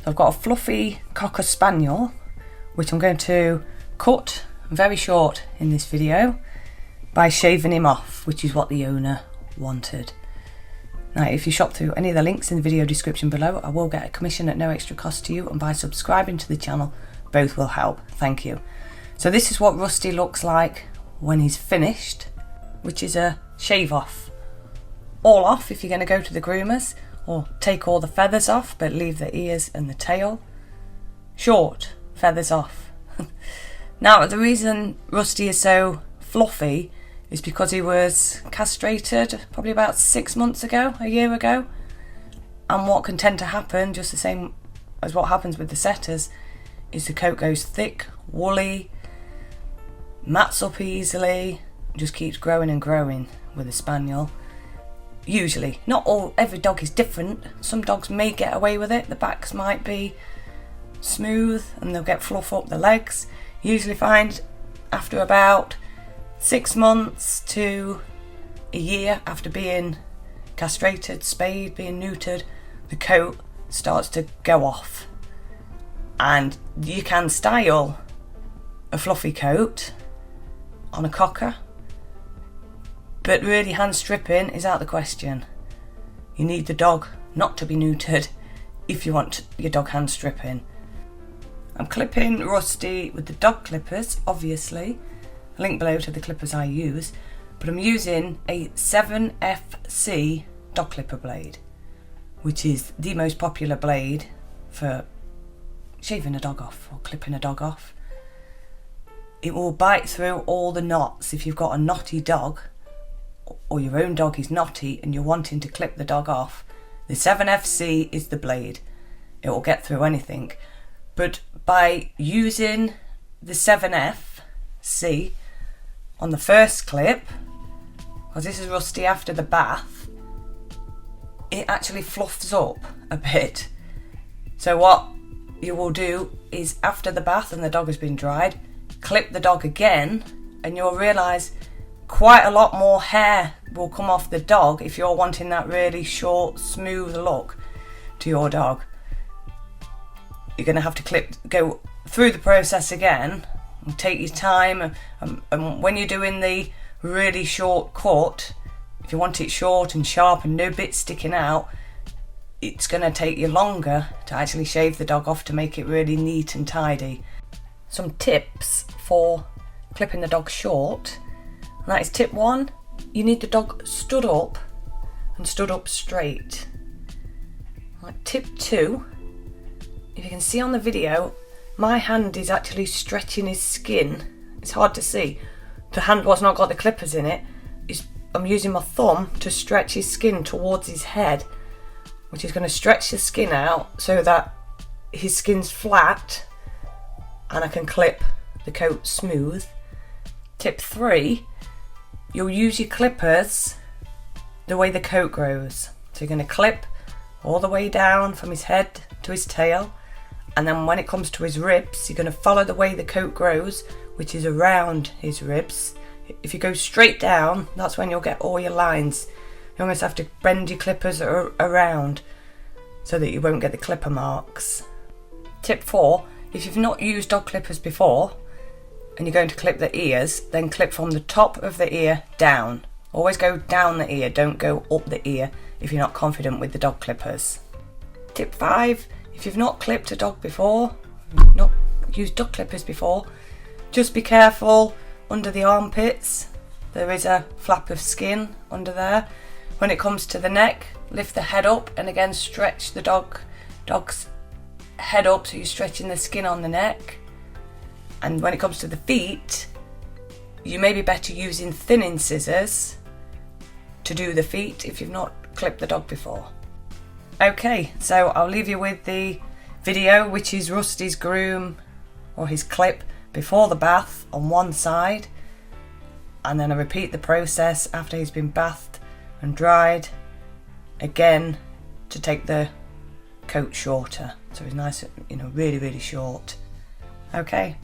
So I've got a fluffy Cocker Spaniel, which I'm going to cut very short in this video by shaving him off, which is what the owner wanted. Now, if you shop through any of the links in the video description below, I will get a commission at no extra cost to you, and by subscribing to the channel, both will help. Thank you. So this is what Rusty looks like when he's finished, which is a shave off. All off if you're going to go to the groomers, or take all the feathers off but leave the ears and the tail. Short, feathers off. Now, the reason Rusty is so fluffy is because he was castrated probably about 6 months ago, a year ago. And what can tend to happen, just the same as what happens with the setters, is the coat goes thick, woolly, mats up easily, just keeps growing and growing with a spaniel. Usually, every dog is different. Some dogs may get away with it. The backs might be smooth and they'll get fluff up the legs. Usually find after about 6 months to a year after being castrated, spayed, being neutered, the coat starts to go off. And you can style a fluffy coat on a cocker, but really hand stripping is out of the question. You need the dog not to be neutered if you want your dog hand stripping. I'm clipping Rusty with the dog clippers, obviously. A link below to the clippers I use, but I'm using a 7FC dog clipper blade, which is the most popular blade for shaving a dog off or clipping a dog off. It will bite through all the knots. If you've got a knotty dog, or your own dog is knotty and you're wanting to clip the dog off, the 7FC is the blade. It will get through anything. But by using the 7FC on the first clip, because this is Rusty after the bath, it actually fluffs up a bit. So what you will do is, after the bath and the dog has been dried, clip the dog again, and you'll realise quite a lot more hair will come off the dog if you're wanting that really short, smooth look to your dog. You're going to have to go through the process again and take your time. And when you're doing the really short cut, if you want it short and sharp and no bits sticking out, it's going to take you longer to actually shave the dog off to make it really neat and tidy. Some tips for clipping the dog short. And that is tip 1, you need the dog stood up and stood up straight. Right, tip 2, if you can see on the video, my hand is actually stretching his skin. It's hard to see. The hand was not got the clippers in it. I'm using my thumb to stretch his skin towards his head, which is going to stretch the skin out so that his skin's flat and I can clip the coat smooth. Tip 3, you'll use your clippers the way the coat grows. So you're going to clip all the way down from his head to his tail, and then when it comes to his ribs, you're going to follow the way the coat grows, which is around his ribs. If you go straight down, that's when you'll get all your lines. You almost have to bend your clippers around so that you won't get the clipper marks. Tip 4, if you've not used dog clippers before and you're going to clip the ears, then clip from the top of the ear down. Always go down the ear, don't go up the ear if you're not confident with the dog clippers. Tip 5, if you've not clipped a dog before, not used dog clippers before, just be careful under the armpits. There is a flap of skin under there. When it comes to the neck, lift the head up and again stretch the dog's head up, so you're stretching the skin on the neck. And when it comes to the feet, you may be better using thinning scissors to do the feet if you've not clipped the dog before. Okay, so I'll leave you with the video, which is Rusty's groom, or his clip, before the bath on one side, and then I repeat the process after he's been bathed and dried again to take the coat shorter, so it's nice, really, really short. Okay.